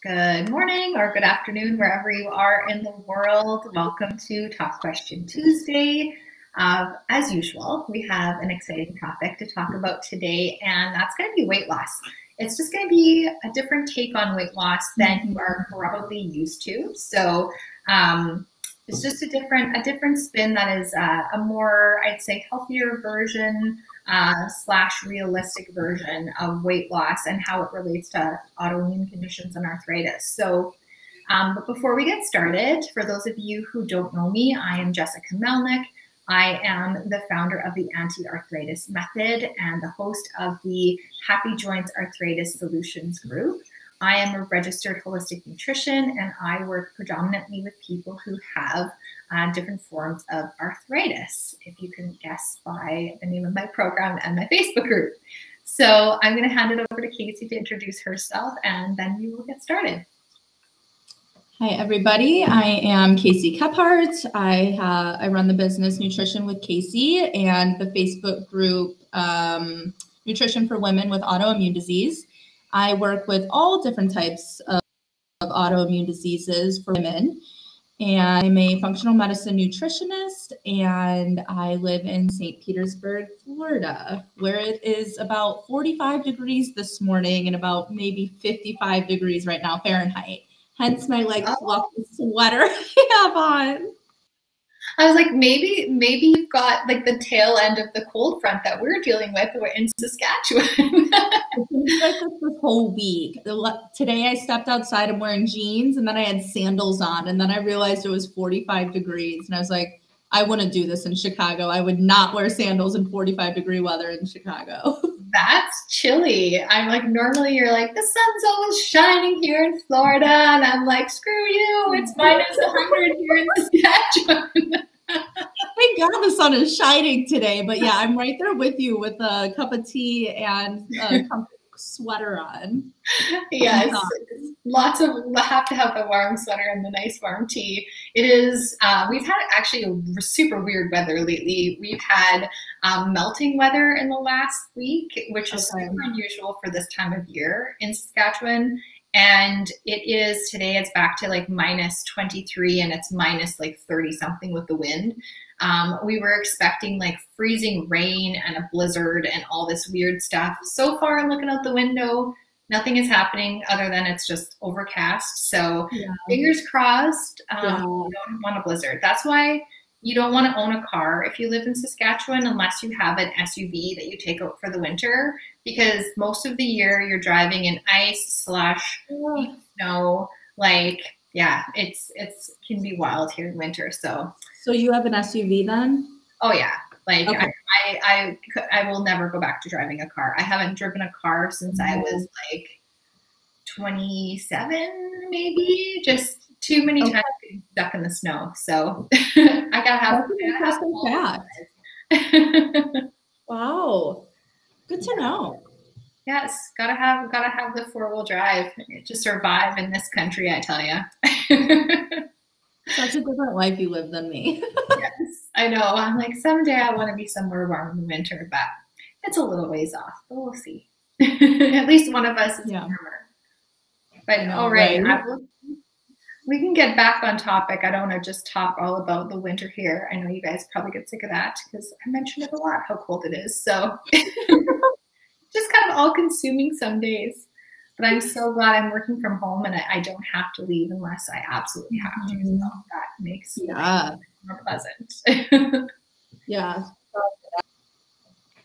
Good morning or good afternoon, wherever you are in the world. Welcome to Talk Question Tuesday. As usual, we have an exciting topic to talk about today, and that's going to be weight loss. It's just going to be a different take on weight loss than you are probably used to. So it's just a different spin that is a more, I'd say, healthier version / realistic version of weight loss and how it relates to autoimmune conditions and arthritis. So, but before we get started, for those of you who don't know me, I am Jessica Melnick. I am the founder of the Anti-Arthritis Method and the host of the Happy Joints Arthritis Solutions Group. I am a registered holistic nutrition, and I work predominantly with people who have different forms of arthritis, if you can guess by the name of my program and my Facebook group. So I'm going to hand it over to Casey to introduce herself, and then we will get started. Hi, everybody. I am Casey Kephart. I run the business Nutrition with Casey and the Facebook group Nutrition for Women with Autoimmune Disease. I work with all different types of autoimmune diseases for women. And I'm a functional medicine nutritionist, and I live in St. Petersburg, Florida, where it is about 45 degrees this morning and about maybe 55 degrees right now, Fahrenheit. Hence my fluffy sweater I have on. I was like, maybe you've got like the tail end of the cold front that we're dealing with in Saskatchewan. It's been like this whole week. Today I stepped outside, I'm wearing jeans, and then I had sandals on, and then I realized it was 45 degrees, and I was like, I wouldn't do this in Chicago. I would not wear sandals in 45-degree weather in Chicago. That's chilly. I'm like, normally you're like, the sun's always shining here in Florida, and I'm like, screw you, it's minus 100 here in Saskatchewan. Thank God the sun is shining today, but yeah, I'm right there with you with a cup of tea and a sweater on. Yes, have to have the warm sweater and the nice warm tea. It is, we've had actually a super weird weather lately. We've had melting weather in the last week, which is super unusual for this time of year in Saskatchewan. And today it's back to like minus 23 and it's minus like 30 something with the wind. We were expecting like freezing rain and a blizzard and all this weird stuff. So far, looking out the window, nothing is happening other than it's just overcast. So fingers crossed, you don't want a blizzard. That's why you don't want to own a car if you live in Saskatchewan unless you have an SUV that you take out for the winter, because most of the year you're driving in ice / snow. Like, yeah, it can be wild here in winter. So you have an SUV then? Oh yeah. Like okay. I will never go back to driving a car. I haven't driven a car since I was like 27, maybe. Just too many times getting stuck in the snow. So I gotta have that. Wow. Good to know. Yes, gotta have the 4-wheel drive to survive in this country, I tell you. Such a different life you live than me. Yes, I know. I'm like, someday I want to be somewhere warm in the winter, but it's a little ways off, but we'll see. At least one of us is warmer. But all right, we can get back on topic. I don't want to just talk all about the winter here. I know you guys probably get sick of that because I mentioned it a lot, how cold it is. So just kind of all consuming some days. But I'm so glad I'm working from home and I don't have to leave unless I absolutely have to. So that makes it more pleasant. Yeah.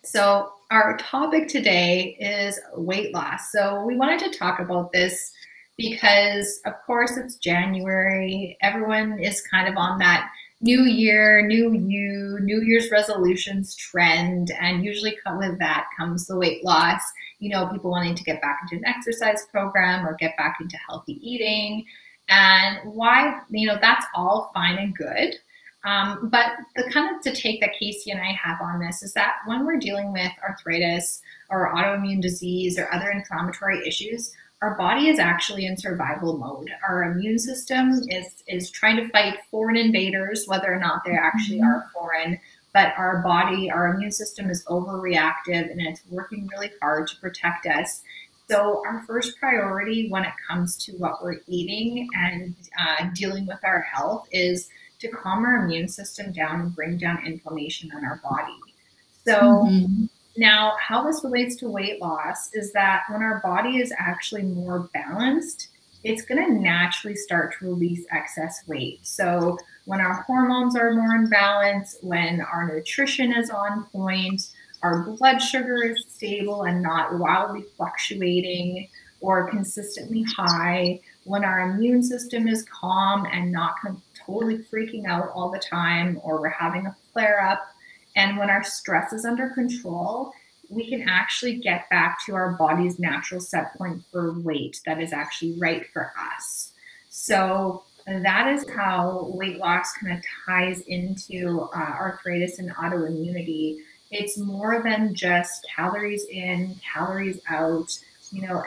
So our topic today is weight loss. So we wanted to talk about this because, of course, it's January. Everyone is kind of on that new year, new you, New Year's resolutions trend. And usually with that comes the weight loss. You know, people wanting to get back into an exercise program or get back into healthy eating. And why, that's all fine and good. But the kind of the take that Casey and I have on this is that when we're dealing with arthritis or autoimmune disease or other inflammatory issues, our body is actually in survival mode. Our immune system is trying to fight foreign invaders, whether or not they actually are foreign. But our body, our immune system is overreactive and it's working really hard to protect us So our first priority when it comes to what we're eating and dealing with our health is to calm our immune system down and bring down inflammation in our body. So now how this relates to weight loss is that when our body is actually more balanced, it's going to naturally start to release excess weight. So when our hormones are more in balance, when our nutrition is on point, our blood sugar is stable and not wildly fluctuating or consistently high, when our immune system is calm and not totally freaking out all the time, or we're having a flare up, and when our stress is under control, we can actually get back to our body's natural set point for weight that is actually right for us. So that is how weight loss kind of ties into arthritis and autoimmunity. It's more than just calories in, calories out,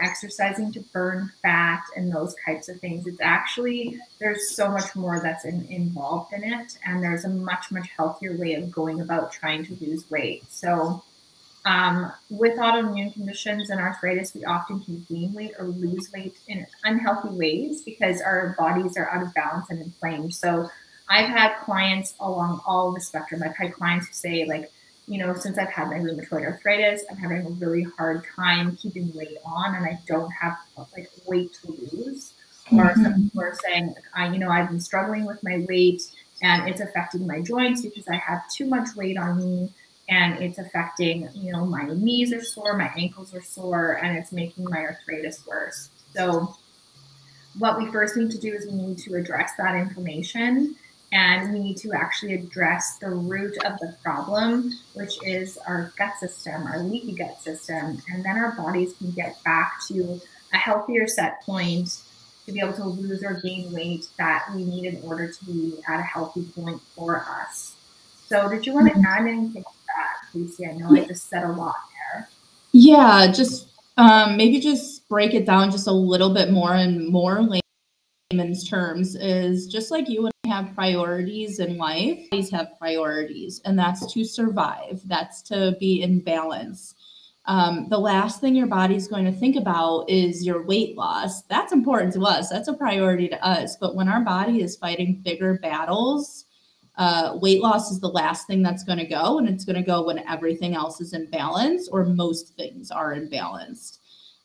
exercising to burn fat and those types of things. It's actually, there's so much more that's involved in it. And there's a much, much healthier way of going about trying to lose weight. So with autoimmune conditions and arthritis, we often can gain weight or lose weight in unhealthy ways because our bodies are out of balance and inflamed. So I've had clients along all the spectrum. I've had clients who say, like, since I've had my rheumatoid arthritis, I'm having a really hard time keeping weight on and I don't have like weight to lose. Or some people are saying, I've been struggling with my weight and it's affecting my joints because I have too much weight on me. And it's affecting, my knees are sore, my ankles are sore, and it's making my arthritis worse. So what we first need to do is we need to address that inflammation, and we need to actually address the root of the problem, which is our gut system, our leaky gut system. And then our bodies can get back to a healthier set point to be able to lose or gain weight that we need in order to be at a healthy point for us. So did you want to add anything to that, Casey? I know I just said a lot there. Yeah, just maybe just break it down just a little bit more in more layman's terms is just like you and I have priorities in life, these have priorities, and that's to survive. That's to be in balance. The last thing your body's going to think about is your weight loss. That's important to us. That's a priority to us. But when our body is fighting bigger battles, weight loss is the last thing that's going to go, and it's going to go when everything else is in balance or most things are in balance.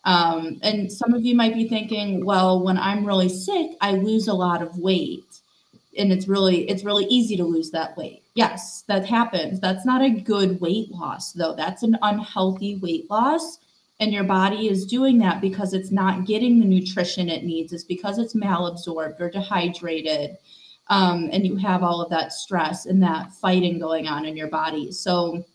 And some of you might be thinking, well, when I'm really sick, I lose a lot of weight and it's really easy to lose that weight. Yes, that happens. That's not a good weight loss though. That's an unhealthy weight loss. And your body is doing that because it's not getting the nutrition it needs. It's because it's malabsorbed or dehydrated. And you have all of that stress and that fighting going on in your body. So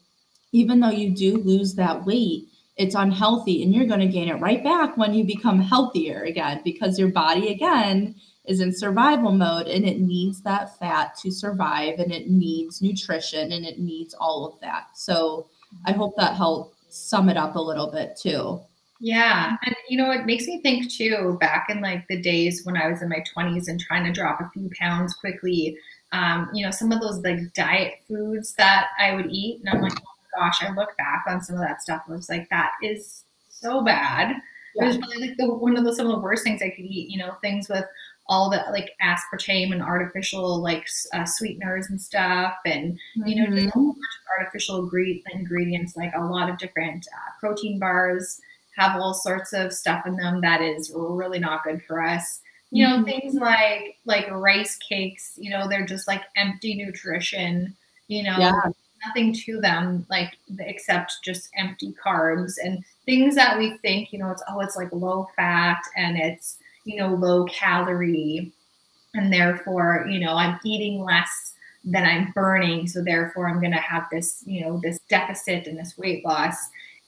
even though you do lose that weight, it's unhealthy and you're going to gain it right back when you become healthier again, because your body again is in survival mode and it needs that fat to survive and it needs nutrition and it needs all of that. So I hope that helped sum it up a little bit too. Yeah. And it makes me think too, back in like the days when I was in my 20s and trying to drop a few pounds quickly, some of those like diet foods that I would eat. And I'm like, oh my gosh, I look back on some of that stuff. I was like, that is so bad. Yeah. It was probably like some of the worst things I could eat, things with all the like aspartame and artificial like sweeteners and stuff. And, just a whole bunch of artificial ingredients, like a lot of different protein bars have all sorts of stuff in them that is really not good for us. Things like rice cakes, they're just like empty nutrition, nothing to them, like except just empty carbs and things that we think, it's like low fat and it's, low calorie. And therefore, I'm eating less than I'm burning. So therefore I'm going to have this, this deficit and this weight loss.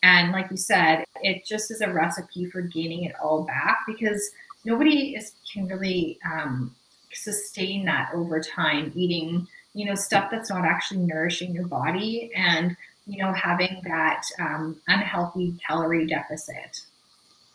And like you said, it just is a recipe for gaining it all back because nobody can really sustain that over time, eating, stuff that's not actually nourishing your body and, having that unhealthy calorie deficit.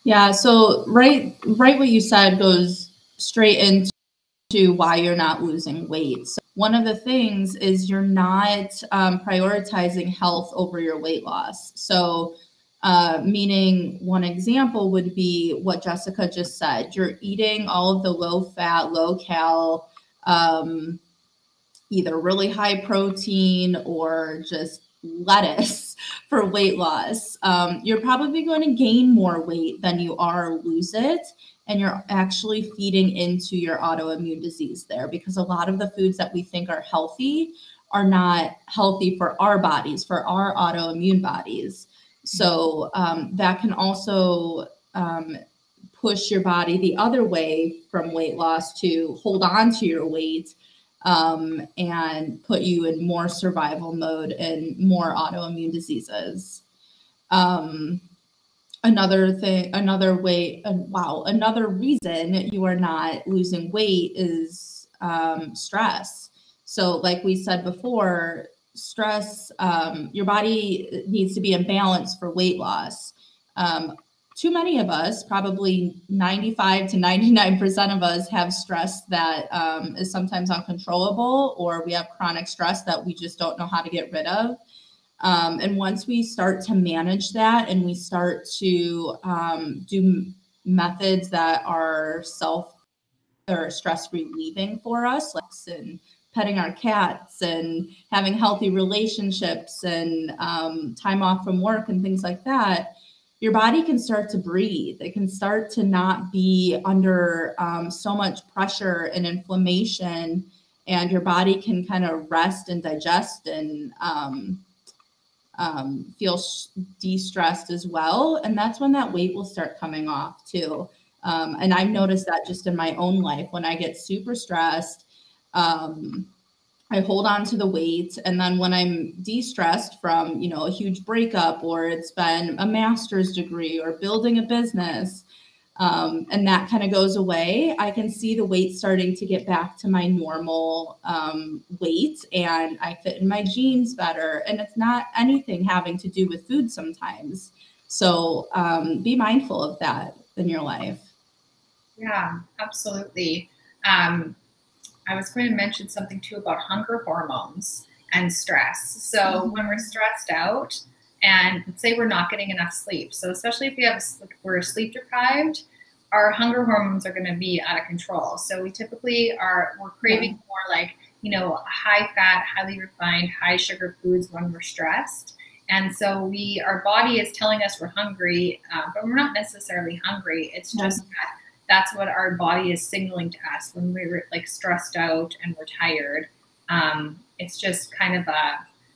Yeah. So right what you said goes straight into why you're not losing weight. So one of the things is you're not prioritizing health over your weight loss. So Meaning one example would be what Jessica just said. You're eating all of the low fat, low cal, either really high protein or just lettuce for weight loss. You're probably going to gain more weight than you are lose it. And you're actually feeding into your autoimmune disease there, because a lot of the foods that we think are healthy are not healthy for our bodies, for our autoimmune bodies. So that can also push your body the other way from weight loss to hold on to your weight and put you in more survival mode and more autoimmune diseases. Another reason you are not losing weight is stress. So like we said before, stress, your body needs to be in balance for weight loss. Too many of us, probably 95 to 99% of us, have stress that is sometimes uncontrollable, or we have chronic stress that we just don't know how to get rid of. And once we start to manage that and we start to do methods that are stress relieving for us, like and petting our cats and having healthy relationships and time off from work and things like that, your body can start to breathe. It can start to not be under so much pressure and inflammation, and your body can kind of rest and digest and feel de-stressed as well. And that's when that weight will start coming off too. And I've noticed that just in my own life. When I get super stressed, I hold on to the weight. And then when I'm de-stressed from, a huge breakup, or it's been a master's degree or building a business, and that kind of goes away, I can see the weight starting to get back to my normal weight, and I fit in my jeans better. And it's not anything having to do with food sometimes. So be mindful of that in your life. Yeah, absolutely. I was going to mention something too about hunger hormones and stress. So when we're stressed out, and let's say we're not getting enough sleep, so especially if we're sleep deprived, our hunger hormones are going to be out of control. So we typically we're craving more like, high fat, highly refined, high sugar foods when we're stressed. And so our body is telling us we're hungry, but we're not necessarily hungry. It's just that's what our body is signaling to us when we're like stressed out and we're tired. It's just kind of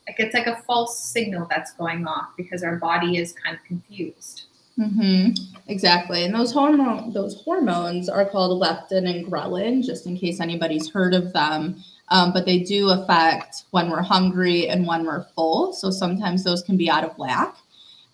it's like a false signal that's going off because our body is kind of confused. Mm-hmm. Exactly. And those hormones are called leptin and ghrelin, just in case anybody's heard of them. But they do affect when we're hungry and when we're full. So sometimes those can be out of whack.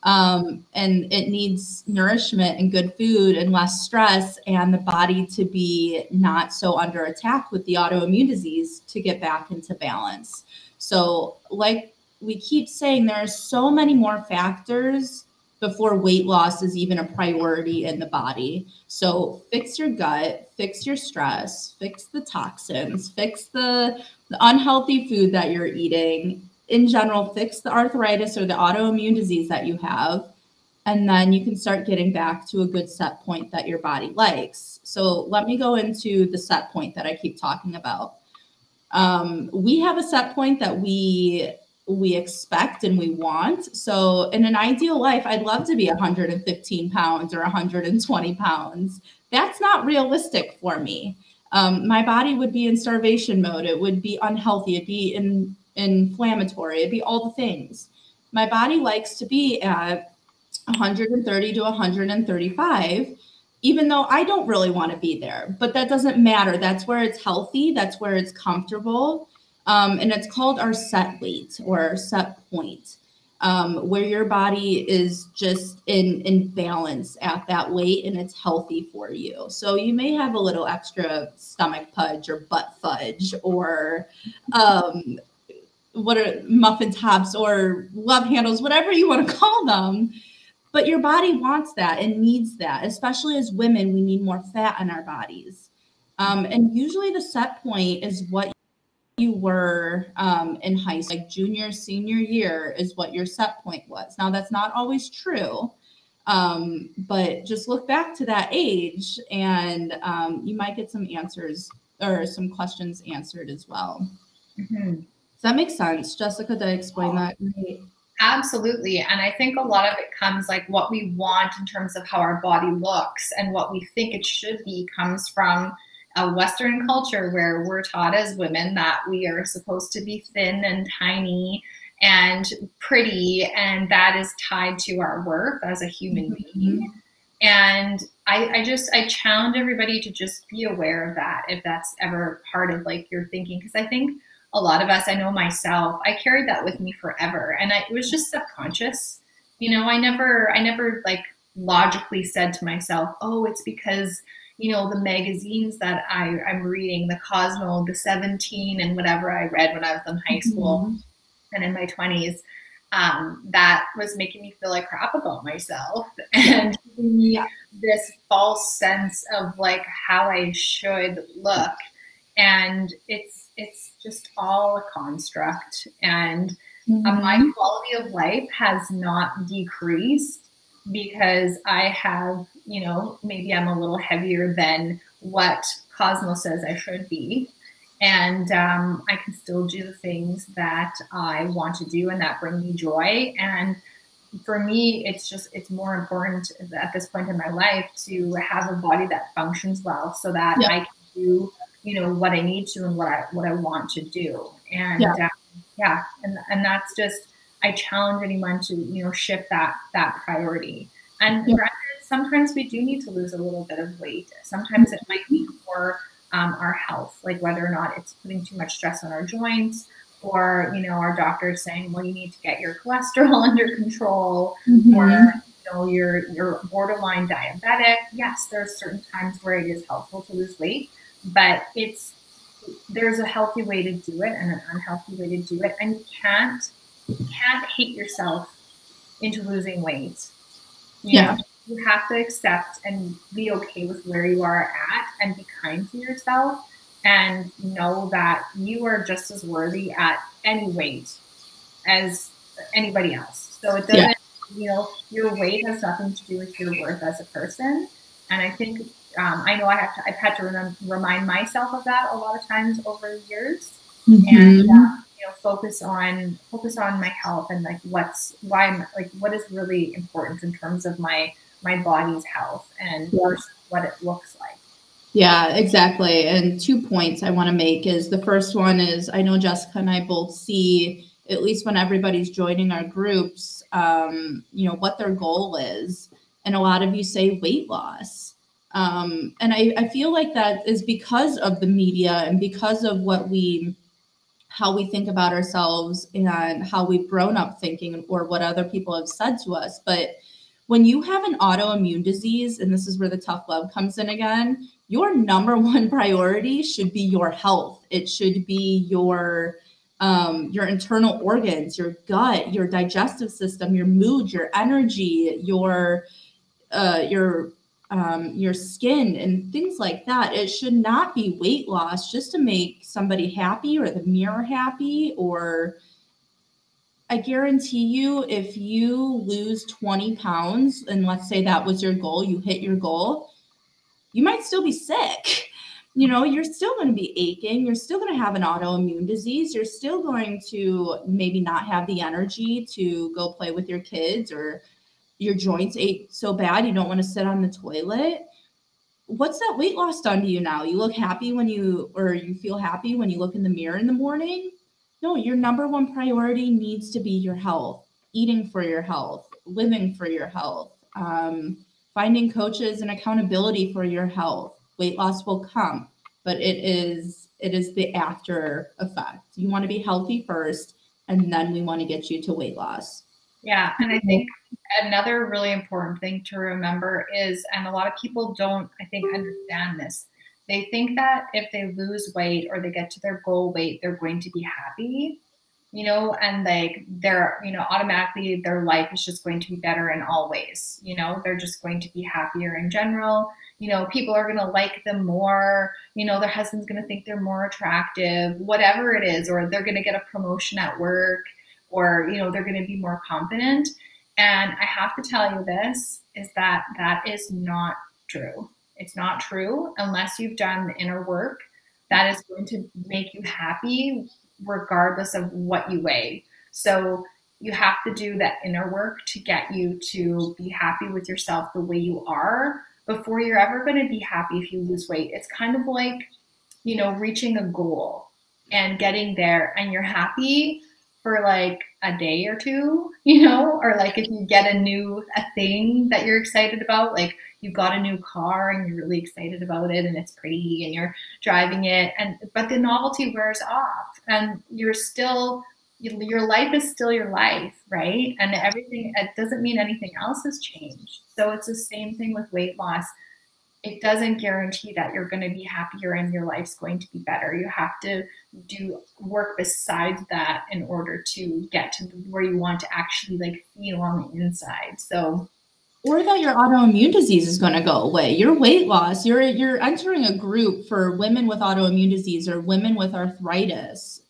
And it needs nourishment and good food and less stress, and the body to be not so under attack with the autoimmune disease to get back into balance. So like we keep saying, there are so many more factors before weight loss is even a priority in the body. So fix your gut, fix your stress, fix the toxins, fix the unhealthy food that you're eating. In general, fix the arthritis or the autoimmune disease that you have, and then you can start getting back to a good set point that your body likes. So let me go into the set point that I keep talking about. We have a set point that we expect and we want. So in an ideal life, I'd love to be 115 pounds or 120 pounds. That's not realistic for me. My body would be in starvation mode. It would be unhealthy. It'd be inflammatory. It'd be all the things. My body likes to be at 130 to 135, even though I don't really want to be there, but that doesn't matter. That's where it's healthy. That's where it's comfortable. And it's called our set weight or set point, where your body is just in balance at that weight and it's healthy for you. So you may have a little extra stomach pudge or butt fudge or what are muffin tops or love handles, whatever you want to call them. But your body wants that and needs that. Especially as women, we need more fat in our bodies. And usually the set point is what you were in high school, like junior, senior year is what your set point was. Now that's not always true, but just look back to that age and you might get some answers or some questions answered as well. Mm-hmm. Does that make sense? Jessica, did I explain that right? Absolutely. And I think a lot of it comes like what we want in terms of how our body looks and what we think it should be comes from a Western culture where we're taught as women that we are supposed to be thin and tiny and pretty, and that is tied to our worth as a human being. And I challenge everybody to just be aware of that if that's ever part of like your thinking, because I think a lot of us, I know myself, I carried that with me forever, and it was just subconscious. You know, I never like logically said to myself, oh, it's because, you know, the magazines that I'm reading, the Cosmo, the 17, and whatever I read when I was in high school and in my 20s, that was making me feel like crap about myself and this false sense of like how I should look. And it's just all a construct. And my quality of life has not decreased because I have, you know, maybe I'm a little heavier than what Cosmo says I should be. And I can still do the things that I want to do and that bring me joy. And for me, it's more important at this point in my life to have a body that functions well so that I can do, you know, what I need to and what I want to do. And and that's just, I challenge anyone to, you know, shift that priority. And granted, sometimes we do need to lose a little bit of weight. Sometimes it might be for our health, like whether or not it's putting too much stress on our joints, or, you know, our doctor is saying, well, you need to get your cholesterol under control, or, you know, you're borderline diabetic. Yes, there are certain times where it is helpful to lose weight, but there's a healthy way to do it and an unhealthy way to do it. And you can't hate yourself into losing weight. You know, you have to accept and be okay with where you are at and be kind to yourself and know that you are just as worthy at any weight as anybody else. So it doesn't, you know, your weight has nothing to do with your worth as a person. And I think, I know I've had to remind myself of that a lot of times over the years, and you know, focus on my health and like what is really important in terms of my body's health and what it looks like. Yeah, exactly. And 2 points I want to make is the first one is I know Jessica and I both see, at least when everybody's joining our groups, you know, what their goal is. And a lot of you say weight loss. And I feel like that is because of the media and because of how we think about ourselves and how we've grown up thinking or what other people have said to us. But when you have an autoimmune disease, and this is where the tough love comes in again, your number one priority should be your health. It should be your internal organs, your gut, your digestive system, your mood, your energy, your skin and things like that. It should not be weight loss just to make somebody happy or the mirror happy. Or I guarantee you, if you lose 20 pounds and let's say that was your goal, you hit your goal, you might still be sick. You know, you're still going to be aching. You're still going to have an autoimmune disease. You're still going to maybe not have the energy to go play with your kids, or your joints ache so bad you don't want to sit on the toilet. What's that weight loss done to you now? You look happy you feel happy when you look in the mirror in the morning? No, your number one priority needs to be your health, eating for your health, living for your health, finding coaches and accountability for your health. Weight loss will come, but it is the after effect. You want to be healthy first, and then we want to get you to weight loss. Yeah. And I think another really important thing to remember is, and a lot of people don't, I think, understand this. They think that if they lose weight or they get to their goal weight, they're going to be happy. you know, and like they're, you know, automatically their life is just going to be better in all ways. You know, they're just going to be happier in general. You know, people are going to like them more. You know, their husband's going to think they're more attractive, whatever it is, or they're going to get a promotion at work, or, you know, they're going to be more confident. And I have to tell you this is that that is not true. It's not true unless you've done the inner work that is going to make you happy regardless of what you weigh. So you have to do that inner work to get you to be happy with yourself the way you are before you're ever going to be happy if you lose weight. It's kind of like, you know, reaching a goal and getting there, and you're happy for like a day or two, you know, or like if you get a thing that you're excited about, like you got a new car and you're really excited about it and it's pretty and you're driving it, and but the novelty wears off and you're still, your life is still your life, right? And everything, it doesn't mean anything else has changed. So it's the same thing with weight loss. It doesn't guarantee that you're going to be happier and your life's going to be better. You have to do work besides that in order to get to where you want to actually like feel on the inside. So, or that your autoimmune disease is going to go away. Your weight loss, you're entering a group for women with autoimmune disease or women with arthritis.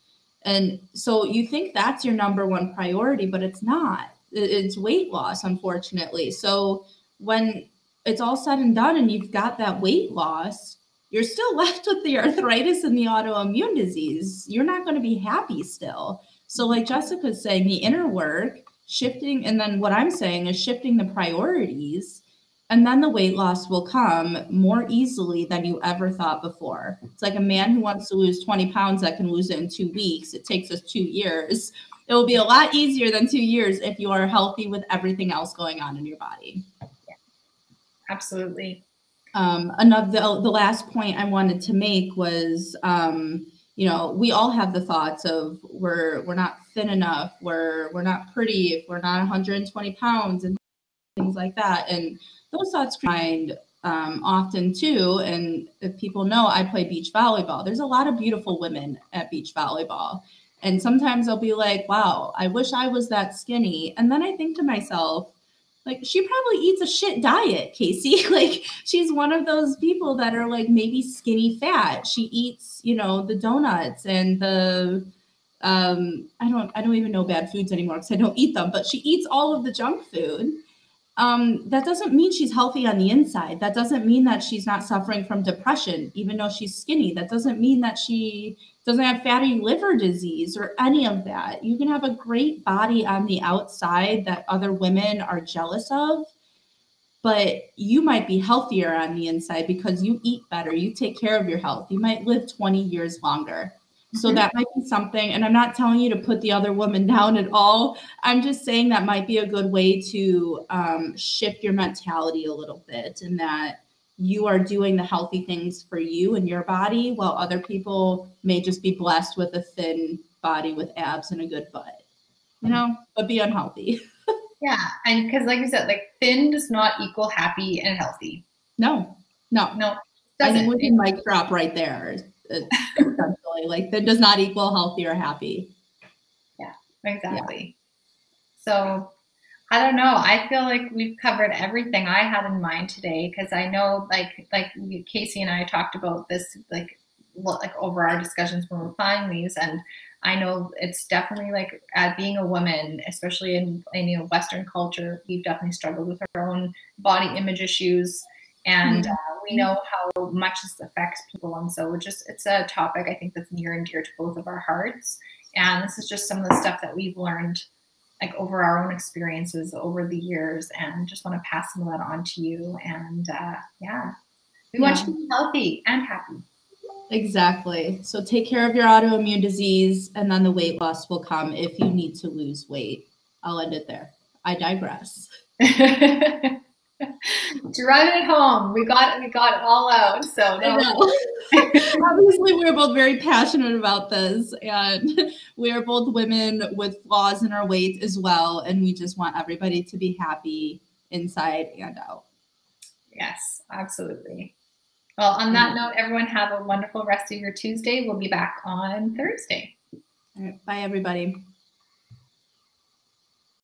And so you think that's your number one priority, but it's not. It's weight loss, unfortunately. So when it's all said and done and you've got that weight loss, you're still left with the arthritis and the autoimmune disease. You're not going to be happy still. So like Jessica's saying, the inner work, shifting, and then what I'm saying is shifting the priorities, and then the weight loss will come more easily than you ever thought before. It's like a man who wants to lose 20 pounds that can lose it in 2 weeks. It takes us 2 years. It will be a lot easier than 2 years if you are healthy with everything else going on in your body. Absolutely. The last point I wanted to make was, you know, we all have the thoughts of we're not thin enough, we're not pretty if we're not 120 pounds and things like that. And those thoughts mind often too. And if people know, I play beach volleyball. There's a lot of beautiful women at beach volleyball. And sometimes I'll be like, wow, I wish I was that skinny. And then I think to myself, like, she probably eats a shit diet, Casey. Like, she's one of those people that are like maybe skinny fat. She eats, you know, the donuts and the, I don't even know bad foods anymore because I don't eat them, but she eats all of the junk food. That doesn't mean she's healthy on the inside. That doesn't mean that she's not suffering from depression, even though she's skinny. That doesn't mean that she doesn't have fatty liver disease or any of that. You can have a great body on the outside that other women are jealous of, but you might be healthier on the inside because you eat better. You take care of your health. You might live 20 years longer. So that might be something, and I'm not telling you to put the other woman down at all. I'm just saying that might be a good way to shift your mentality a little bit, and that you are doing the healthy things for you and your body, while other people may just be blessed with a thin body with abs and a good butt, you know, but be unhealthy. Yeah, and because like you said, like thin does not equal happy and healthy. No. I think we can mic drop right there. Essentially, like that does not equal healthy or happy. Yeah, exactly. Yeah. So I don't know. I feel like we've covered everything I had in mind today, because I know like Casey and I talked about this like over our discussions when we're planning these, and I know it's definitely like being a woman, especially in you know Western culture, we've definitely struggled with our own body image issues. And we know how much this affects people. And so it's a topic I think that's near and dear to both of our hearts. And this is just some of the stuff that we've learned like over our own experiences over the years, and just want to pass some of that on to you. And we want you to be healthy and happy. Exactly. So take care of your autoimmune disease, and then the weight loss will come if you need to lose weight. I'll end it there. I digress. Drive it home. We got it all out. So no. Obviously, we're both very passionate about this, and we are both women with flaws in our weight as well. And we just want everybody to be happy inside and out. Yes, absolutely. Well, on that note, everyone have a wonderful rest of your Tuesday. We'll be back on Thursday. All right. Bye, everybody.